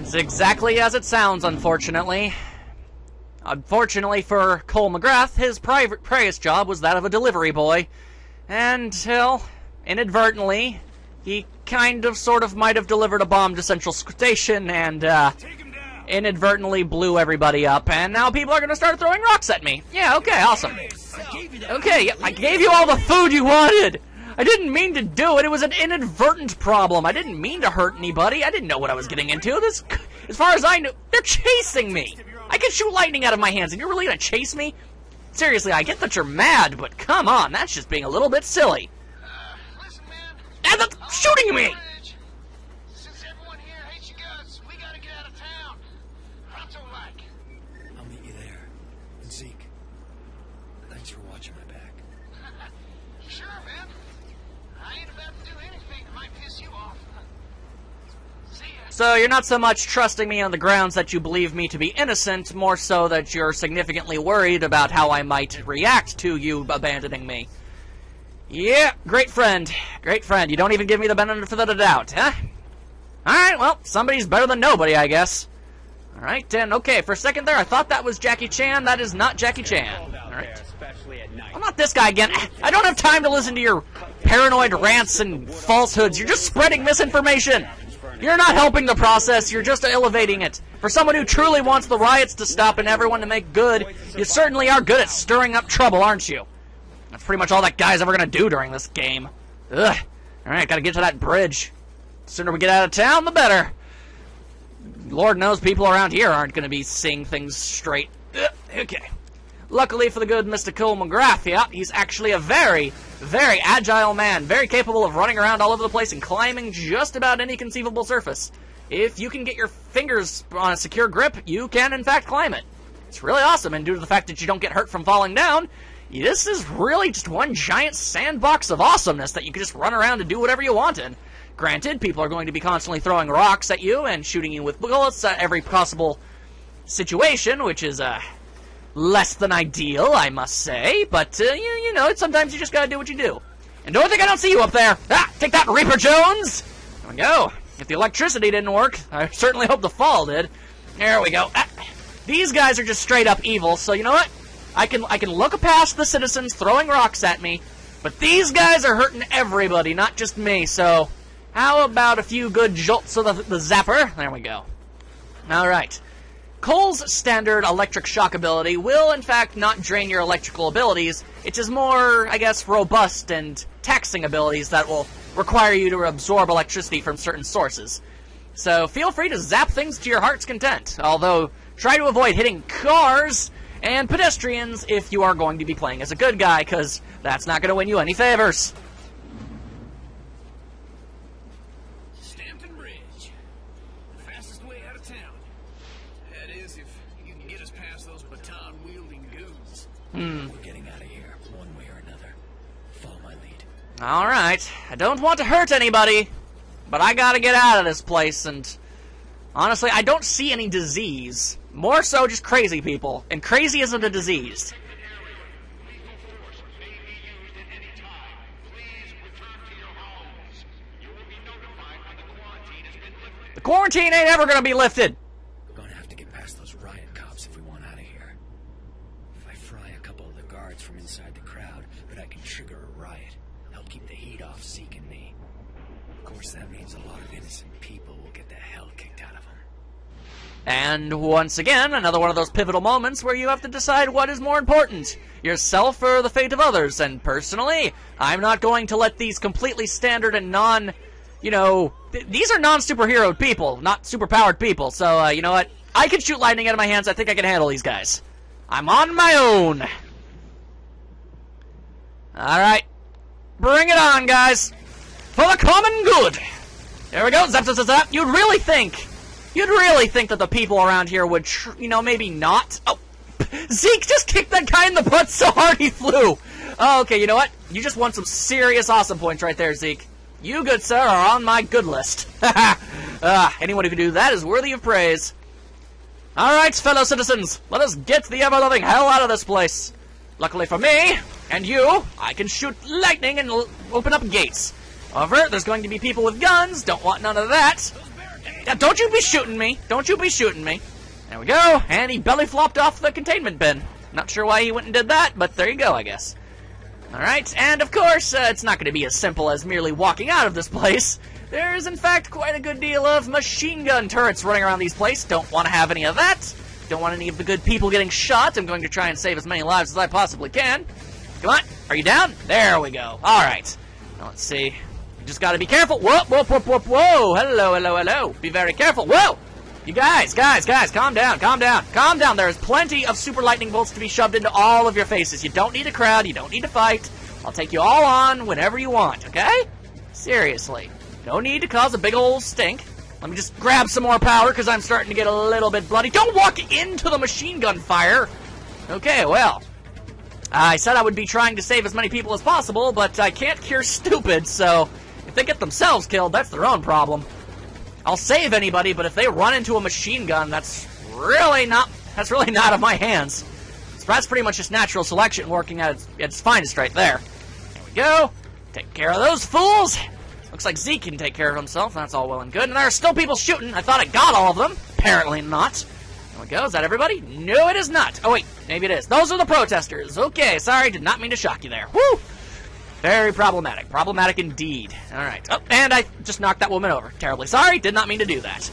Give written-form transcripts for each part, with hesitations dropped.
It's exactly as it sounds, unfortunately. Unfortunately for Cole Macgrath, his previous job was that of a delivery boy. And, well, inadvertently, he kind of, sort of, might have delivered a bomb to Central Station and, inadvertently blew everybody up. And now people are going to start throwing rocks at me. Yeah, okay, awesome. Okay, yeah, I gave you all the food you wanted. I didn't mean to do it. It was an inadvertent problem. I didn't mean to hurt anybody. I didn't know what I was getting into. This, as far as I knew, they're chasing me. I can shoot lightning out of my hands, and you're really going to chase me? Seriously, I get that you're mad, but come on, that's just being a little bit silly. Listen, man. And that's shooting me! Since everyone here hates you guts, we gotta get out of town. Pronto-like. I'll meet you there. And Zeke, thanks for watching my back. Sure, man. I ain't about to do anything that might piss you off. See ya. So you're not so much trusting me on the grounds that you believe me to be innocent, more so that you're significantly worried about how I might react to you abandoning me. Yeah, great friend. Great friend. You don't even give me the benefit of the doubt, huh? Alright, well, somebody's better than nobody, I guess. Alright, and okay, for a second there, I thought that was Jackie Chan. That is not Jackie Chan. Alright. I'm not this guy again. I don't have time to listen to your paranoid rants and falsehoods. You're just spreading misinformation. You're not helping the process, you're just elevating it. For someone who truly wants the riots to stop and everyone to make good, you certainly are good at stirring up trouble, aren't you? That's pretty much all that guy's ever gonna do during this game. Ugh. Alright, gotta get to that bridge. The sooner we get out of town, the better. Lord knows people around here aren't gonna be seeing things straight. Ugh. Okay. Luckily for the good Mr. Cole Macgrath, yeah, he's actually a very, very agile man, very capable of running around all over the place and climbing just about any conceivable surface. If you can get your fingers on a secure grip, you can in fact climb it. It's really awesome, and due to the fact that you don't get hurt from falling down, this is really just one giant sandbox of awesomeness that you can just run around and do whatever you want in. Granted, people are going to be constantly throwing rocks at you and shooting you with bullets at every possible situation, which is, less than ideal, I must say, but, you know, sometimes you just gotta do what you do. And don't think I don't see you up there! Ah! Take that, Reaper Jones! There we go. If the electricity didn't work, I certainly hope the fall did. There we go. Ah. These guys are just straight up evil, so you know what? I can look past the citizens throwing rocks at me, but these guys are hurting everybody, not just me, so how about a few good jolts of the zapper? There we go. Alright. Cole's standard electric shock ability will, in fact, not drain your electrical abilities. It's his more, I guess, robust and taxing abilities that will require you to absorb electricity from certain sources. So feel free to zap things to your heart's content, although try to avoid hitting cars and pedestrians if you are going to be playing as a good guy, because that's not going to win you any favors. Fastest way out of town. That is, if you can get us past those baton-wielding goons. We're getting out of here, one way or another. Follow my lead. Alright, I don't want to hurt anybody, but I gotta get out of this place, and honestly, I don't see any disease. More so just crazy people, and crazy isn't a disease. The quarantine ain't ever gonna be lifted! We're gonna have to get past those riot cops if we want out of here. If I fry a couple of the guards from inside the crowd, but I can trigger a riot, help keep the heat off Zeke and me. Of course, that means a lot of innocent people will get the hell kicked out of them. And once again, another one of those pivotal moments where you have to decide what is more important, yourself or the fate of others. And personally, I'm not going to let these completely standard and non, you know, these are non-superhero people, not superpowered people. So, you know what? I can shoot lightning out of my hands. I think I can handle these guys. I'm on my own. Alright. Bring it on, guys. For the common good. There we go. Zap, zap, zap, zap. You'd really think that the people around here would, you know, maybe not. Oh, Zeke just kicked that guy in the butt so hard he flew. Oh, okay, you know what? You just won some serious awesome points right there, Zeke. You, good sir, are on my good list. Anyone who can do that is worthy of praise. Alright, fellow citizens, let us get the ever-loving hell out of this place. Luckily for me, and you, I can shoot lightning and open up gates. However, there's going to be people with guns, don't want none of that. Yeah, don't you be shooting me. Don't you be shooting me. There we go. And he belly flopped off the containment bin. Not sure why he went and did that, but there you go, I guess. Alright, and of course, it's not going to be as simple as merely walking out of this place. There is, in fact, quite a good deal of machine gun turrets running around these places. Don't want to have any of that. Don't want any of the good people getting shot. I'm going to try and save as many lives as I possibly can. Come on. Are you down? There we go. Alright. Now, let's see. You just got to be careful. Whoa, whoa, whoa, whoa, whoa. Hello, hello, hello. Be very careful. Whoa. You guys, calm down, calm down, calm down. There's plenty of super lightning bolts to be shoved into all of your faces. You don't need a crowd. You don't need to fight. I'll take you all on whenever you want, okay? Seriously. No need to cause a big old stink. Let me just grab some more power because I'm starting to get a little bit bloody. Don't walk into the machine gun fire. Okay, well. I said I would be trying to save as many people as possible, but I can't cure stupid, so if they get themselves killed, that's their own problem. I'll save anybody, but if they run into a machine gun, that's really not out of my hands. So that's pretty much just natural selection working at its finest right there. There we go. Take care of those fools. Looks like Zeke can take care of himself. That's all well and good. And there are still people shooting. I thought I got all of them. Apparently not. There we go. Is that everybody? No, it is not. Oh, wait. Maybe it is. Those are the protesters. Okay, sorry. Did not mean to shock you there. Woo! Very problematic. Problematic indeed. Alright. Oh, and I just knocked that woman over. Terribly sorry. Did not mean to do that.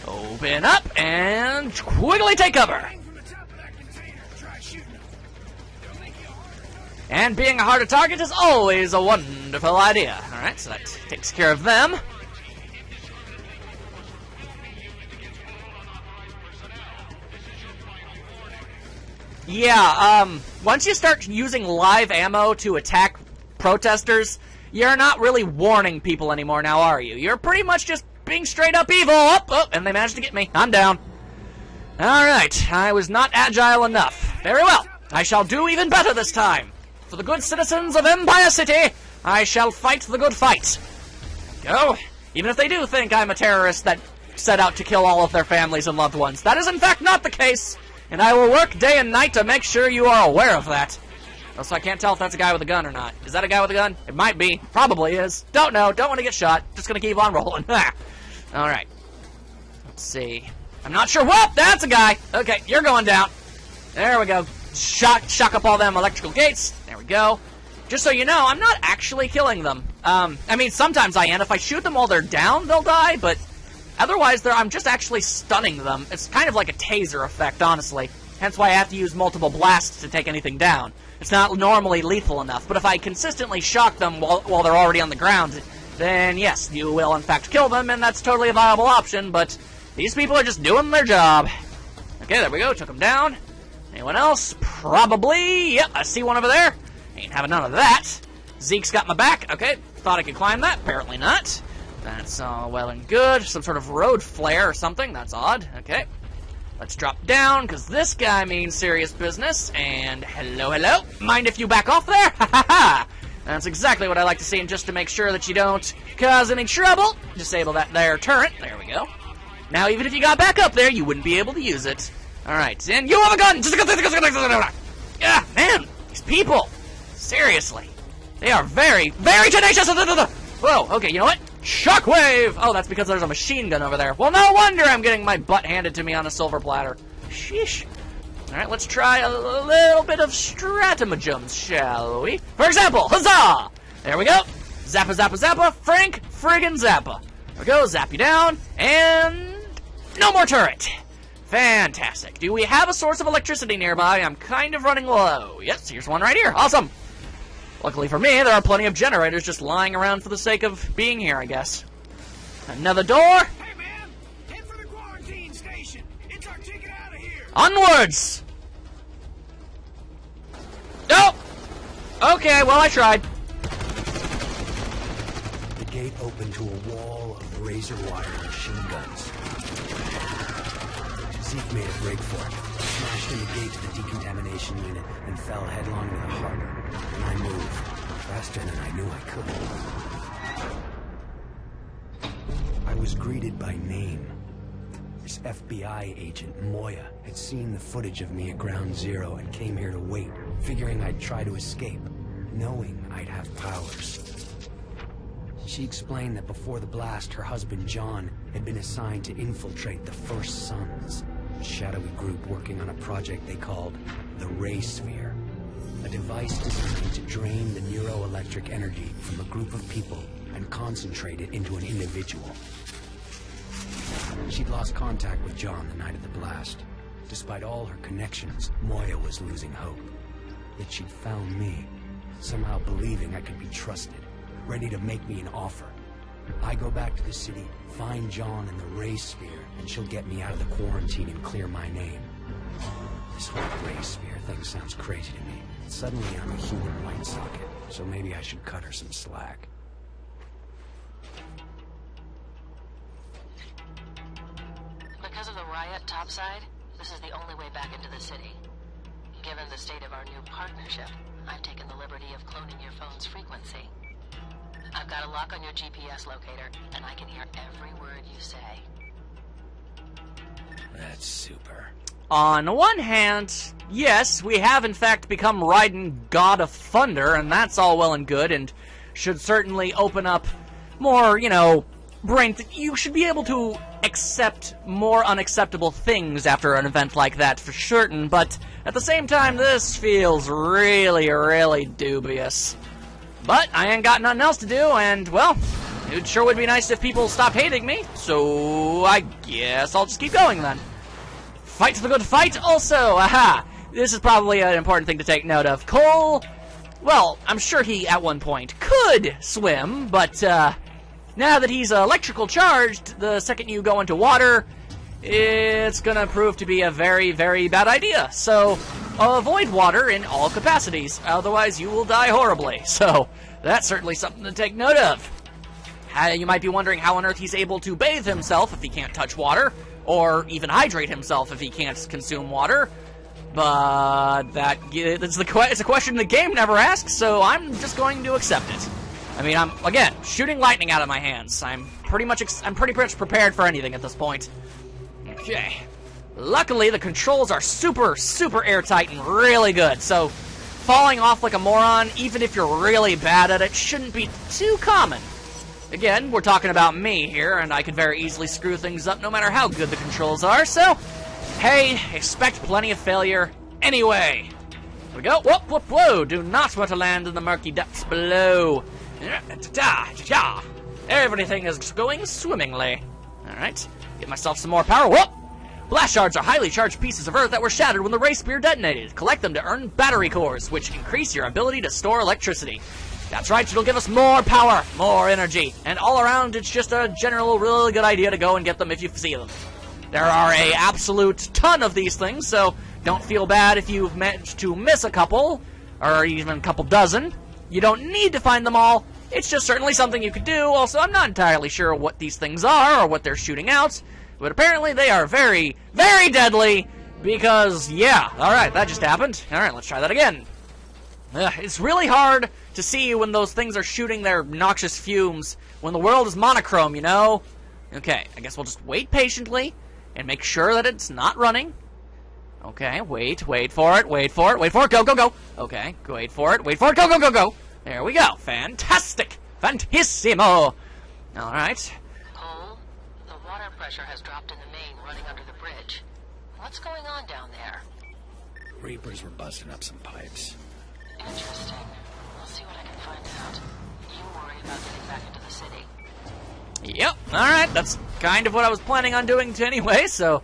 Open up and quickly take cover. And being a harder target is always a wonderful idea. Alright, so that takes care of them. Yeah, once you start using live ammo to attack protesters, you're not really warning people anymore now, are you? You're pretty much just being straight up evil. Oh, and they managed to get me. I'm down. Alright, I was not agile enough. Very well. I shall do even better this time. For the good citizens of Empire City, I shall fight the good fight. There we go. Even if they do think I'm a terrorist that set out to kill all of their families and loved ones. That is in fact not the case, and I will work day and night to make sure you are aware of that. Also, I can't tell if that's a guy with a gun or not. Is that a guy with a gun? It might be. Probably is. Don't know. Don't want to get shot. Just gonna keep on rolling. Alright. Let's see. I'm not sure. Whoop! That's a guy! Okay, you're going down. There we go. Shock up all them electrical gates. There we go. Just so you know, I'm not actually killing them. I mean, sometimes I am. If I shoot them while they're down, they'll die, but otherwise, I'm just actually stunning them. It's kind of like a taser effect, honestly. Hence why I have to use multiple blasts to take anything down. It's not normally lethal enough, but if I consistently shock them while they're already on the ground, then yes, you will in fact kill them, and that's totally a viable option, but these people are just doing their job. Okay, there we go, took them down. Anyone else? Probably. Yep, I see one over there. Ain't having none of that. Zeke's got my back. Okay, thought I could climb that. Apparently not. That's all well and good. Some sort of road flare or something. That's odd. Okay. Let's drop down, because this guy means serious business. And hello, hello. Mind if you back off there? Ha ha ha. That's exactly what I like to see, and just to make sure that you don't cause any trouble, disable that there turret. There we go. Now, even if you got back up there, you wouldn't be able to use it. Alright, and you have a gun! Yeah, man, these people. Seriously. They are very, very tenacious! Whoa, okay, you know what? Shockwave! Oh, that's because there's a machine gun over there. Well, no wonder I'm getting my butt handed to me on a silver platter. Sheesh. Alright, let's try a little bit of stratagems, shall we? For example, huzzah! There we go. Zappa, zappa, zappa. Frank friggin' zappa. There we go, zap you down. And no more turret. Fantastic. Do we have a source of electricity nearby? I'm kind of running low. Yes, here's one right here. Awesome. Luckily for me, there are plenty of generators just lying around for the sake of being here, I guess. Another door. Hey, man! Head for the quarantine station! It's our ticket out of here! Onwards! Nope! Okay, well, I tried. The gate opened to a wall of razor wire machine guns. Zeke made a break for it, smashed in the gate to the decontamination unit, and fell headlong into the harbor. And I moved, faster than I knew I could. I was greeted by name. This FBI agent, Moya, had seen the footage of me at Ground Zero and came here to wait, figuring I'd try to escape, knowing I'd have powers. She explained that before the blast, her husband John had been assigned to infiltrate the First Sons, a shadowy group working on a project they called the Ray Sphere, a device designed to drain the neuroelectric energy from a group of people and concentrate it into an individual. She'd lost contact with John the night of the blast. Despite all her connections, Moya was losing hope. Yet she'd found me, somehow believing I could be trusted, ready to make me an offer. I go back to the city, find John in the Ray Sphere, and she'll get me out of the quarantine and clear my name. This whole Ray Sphere thing sounds crazy to me. Suddenly I'm a human light socket, so maybe I should cut her some slack. Because of the riot topside, this is the only way back into the city. Given the state of our new partnership, I've taken the liberty of cloning your phone's frequency. I've got a lock on your GPS locator, and I can hear every word you say. That's super. On one hand, yes, we have in fact become Raiden God of Thunder, and that's all well and good, and should certainly open up more, you know, you should be able to accept more unacceptable things after an event like that for certain, but at the same time, this feels really, really dubious. But I ain't got nothing else to do, and, well, it sure would be nice if people stopped hating me, so I guess I'll just keep going then. Fight for the good fight, also, aha! This is probably an important thing to take note of. Cole, well, I'm sure he, at one point, could swim, but, now that he's electrical charged, the second you go into water, it's gonna prove to be a very, very bad idea. So, avoid water in all capacities, otherwise you will die horribly. So, that's certainly something to take note of. You might be wondering how on earth he's able to bathe himself if he can't touch water, or even hydrate himself if he can't consume water. But it's a question the game never asks, so I'm just going to accept it. I mean, I'm, again, shooting lightning out of my hands. I'm pretty much prepared for anything at this point. Okay. Luckily, the controls are super, super airtight and really good, so falling off like a moron, even if you're really bad at it, shouldn't be too common. Again, we're talking about me here, and I could very easily screw things up no matter how good the controls are, so, hey, expect plenty of failure anyway. Here we go. Whoop, whoop, whoa. Do not want to land in the murky depths below. Everything is going swimmingly. Alright, get myself some more power. Whoop! Blast shards are highly charged pieces of Earth that were shattered when the Ray Spear detonated. Collect them to earn battery cores, which increase your ability to store electricity. That's right, it'll give us more power, more energy, and all around it's just a general really good idea to go and get them if you see them. There are a absolute ton of these things, so don't feel bad if you've managed to miss a couple, or even a couple dozen. You don't need to find them all. It's just certainly something you could do. Also, I'm not entirely sure what these things are or what they're shooting out, but apparently they are very, very deadly because, yeah, alright, that just happened. Alright, let's try that again. It's really hard to see when those things are shooting their noxious fumes when the world is monochrome, you know? Okay, I guess we'll just wait patiently and make sure that it's not running. Okay, wait for it, go, go, go. Okay, wait for it, go, go, go, go. There we go. Fantastic. Fantissimo. Alright. Cole, the water pressure has dropped in the main running under the bridge. What's going on down there? Reapers were busting up some pipes. Interesting. I'll see what I can find out. You worry about getting back into the city. Yep, alright, that's kind of what I was planning on doing anyway, so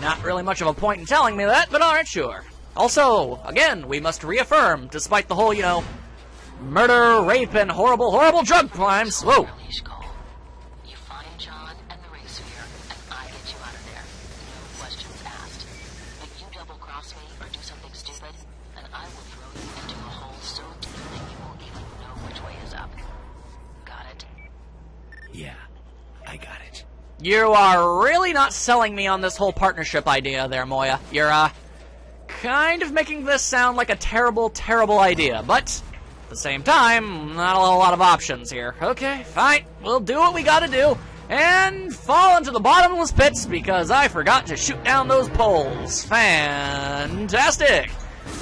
not really much of a point in telling me that, but alright, sure. Also, again, we must reaffirm, despite the whole, you know, murder, rape, and horrible, horrible drug crimes. Whoa. Release, Cole. You find John and the Ray Sphere, and I get you out of there. No questions asked. If you double-cross me or do something stupid, then I will throw you into a hole so deep that you won't even know which way is up. Got it? Yeah, I got it. You are really not selling me on this whole partnership idea there, Moya. You're, kind of making this sound like a terrible, terrible idea, but at the same time, not a lot of options here. Okay, fine, we'll do what we gotta do, and fall into the bottomless pits because I forgot to shoot down those poles. Fantastic!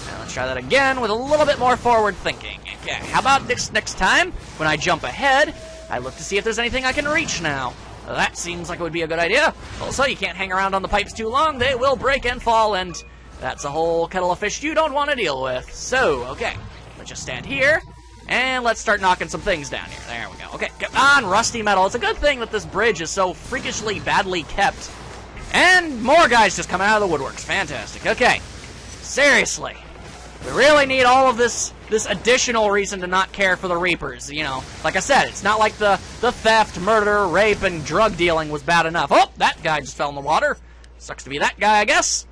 Now let's try that again with a little bit more forward thinking. Okay, how about next time, when I jump ahead, I look to see if there's anything I can reach now. That seems like it would be a good idea. Also, you can't hang around on the pipes too long. They will break and fall, and that's a whole kettle of fish you don't want to deal with. So, okay. Let's just stand here, and let's start knocking some things down here. There we go. Okay, come on, rusty metal. It's a good thing that this bridge is so freakishly badly kept. And more guys just coming out of the woodworks. Fantastic. Okay. Seriously. We really need all of this additional reason to not care for the Reapers, you know. Like I said, it's not like the theft, murder, rape, and drug dealing was bad enough. Oh, that guy just fell in the water. Sucks to be that guy, I guess.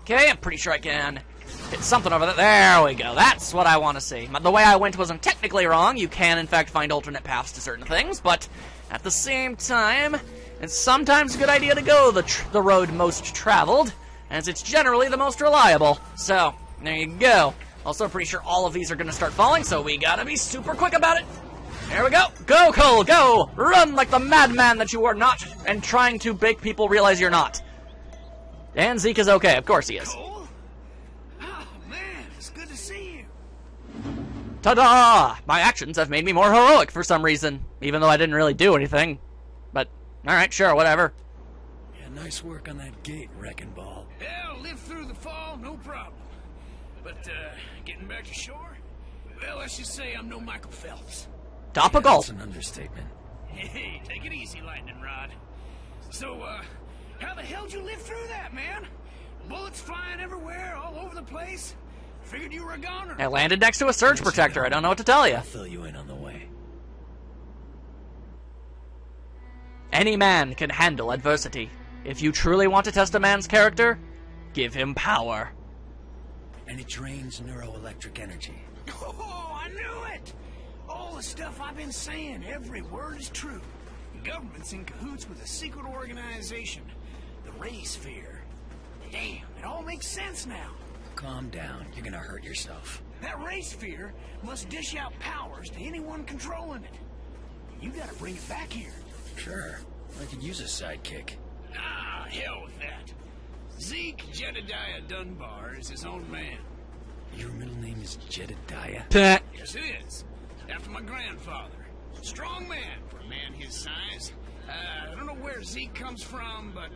Okay, I'm pretty sure I can hit something over there. There we go. That's what I want to see. The way I went wasn't technically wrong. You can, in fact, find alternate paths to certain things, but at the same time, it's sometimes a good idea to go the road most traveled, as it's generally the most reliable. So, there you go. Also, I'm pretty sure all of these are going to start falling, so we gotta be super quick about it. There we go. Go, Cole, go! Run like the madman that you are not, and trying to make people realize you're not. And Zeke is okay. Of course he is. Cole? Oh, man, it's good to see you. Ta-da! My actions have made me more heroic for some reason, even though I didn't really do anything. But, alright, sure, whatever. Yeah, nice work on that gate, Wrecking Ball. Hell, live through the fall, no problem. But, getting back to shore? Well, let's just say I'm no Michael Phelps. Topical. That's an understatement. Hey, take it easy, Lightning Rod. So, how the hell'd you live through that, man? Bullets flying everywhere, all over the place? Figured you were a goner. I landed next to a surge protector. I don't know what to tell you. I'll fill you in on the way. Any man can handle adversity. If you truly want to test a man's character, give him power. And it drains neuroelectric energy. Oh, I knew it! All the stuff I've been saying, every word is true. The government's in cahoots with a secret organization, the Ray Sphere. Damn, it all makes sense now. Calm down. You're gonna hurt yourself. That Ray Sphere must dish out powers to anyone controlling it. You gotta bring it back here. Sure. I could use a sidekick. Ah, hell with that. Zeke Jedediah Dunbar is his own man. Your middle name is Jedediah? Peh. Yes, it is. After my grandfather. Strong man for a man his size. I don't know where Zeke comes from, but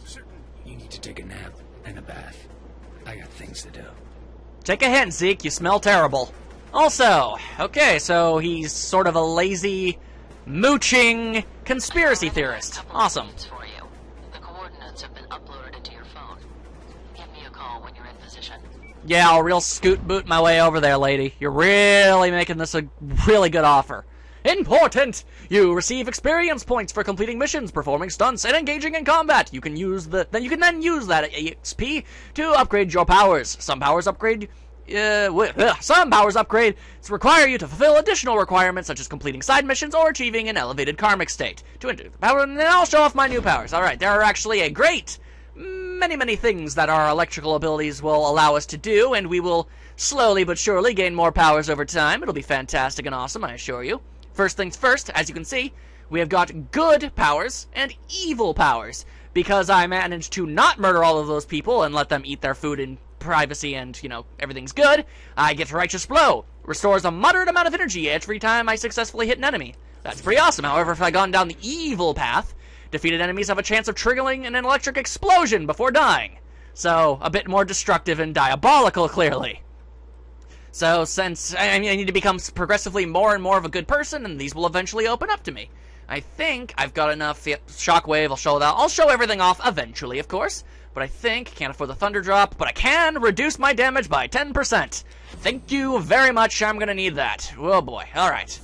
certain. You need to take a nap and a bath. I got things to do. Take a hint, Zeke. You smell terrible. Also, okay, so he's sort of a lazy, mooching conspiracy theorist. Awesome. For you. The coordinates have been uploaded into your phone. Give me a call when you're in position. Yeah, I'll real scoot boot my way over there, lady. You're really making this a really good offer. Important! You receive experience points for completing missions, performing stunts, and engaging in combat. You can use that EXP to upgrade your powers. Some powers upgrade require you to fulfill additional requirements such as completing side missions or achieving an elevated karmic state. To enter the power, and then I'll show off my new powers. Alright, there are actually a great many things that our electrical abilities will allow us to do, and we will slowly but surely gain more powers over time. It'll be fantastic and awesome, I assure you. First things first, as you can see, we have got good powers and evil powers. Because I managed to not murder all of those people and let them eat their food in privacy and, you know, everything's good, I get Righteous Blow. Restores a moderate amount of energy every time I successfully hit an enemy. That's pretty awesome. However, if I'd gone down the evil path, defeated enemies have a chance of triggering an electric explosion before dying. So, a bit more destructive and diabolical, clearly. So, since I need to become progressively more and more of a good person, and these will eventually open up to me. I think I've got enough. Yep, Shockwave, I'll show that. I'll show everything off eventually, of course. But I think, can't afford the Thunder Drop, but I can reduce my damage by 10%. Thank you very much, I'm gonna need that. Oh boy, alright.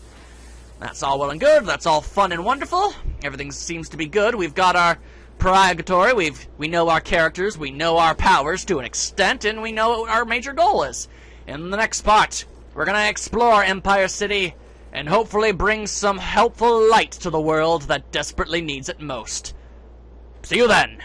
That's all well and good, that's all fun and wonderful. Everything seems to be good. We've got our purgatory, we know our characters, we know our powers to an extent, and we know what our major goal is. In the next part, we're gonna explore Empire City, and hopefully bring some helpful light to the world that desperately needs it most. See you then!